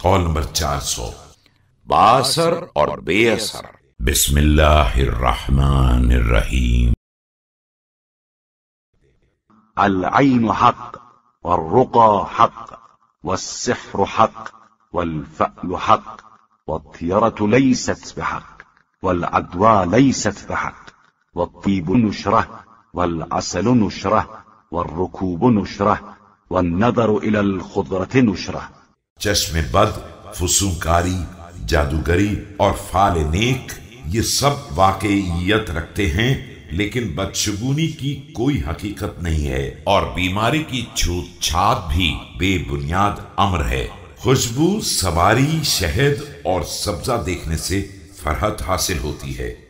Kaul number 400। बासर और बेअसर। बिस्मिल्लाहिर्रहमानिर्रहीम। अल-ऐन हक़ वल-रुक़ा हक़ वस्सिह्र हक़ वल-फ़अल हक़ वत्तियरतु लैसत बिहक़ वल-अदवा लैसत बिहक़ वत्तीब नुशरह वल-असल नुशरह वल-रुकूब नुशरह वन्नज़र इलल खुदरत नुशरह। चश्मे बद, फुसूकारी, जादूगरी और फाल नेक ये सब वाकईयत रखते हैं, लेकिन बदशगुनी की कोई हकीकत नहीं है, और बीमारी की छूत छात भी बेबुनियाद अम्र है। खुशबू, सवारी, शहद और सब्जा देखने से फरहत हासिल होती है।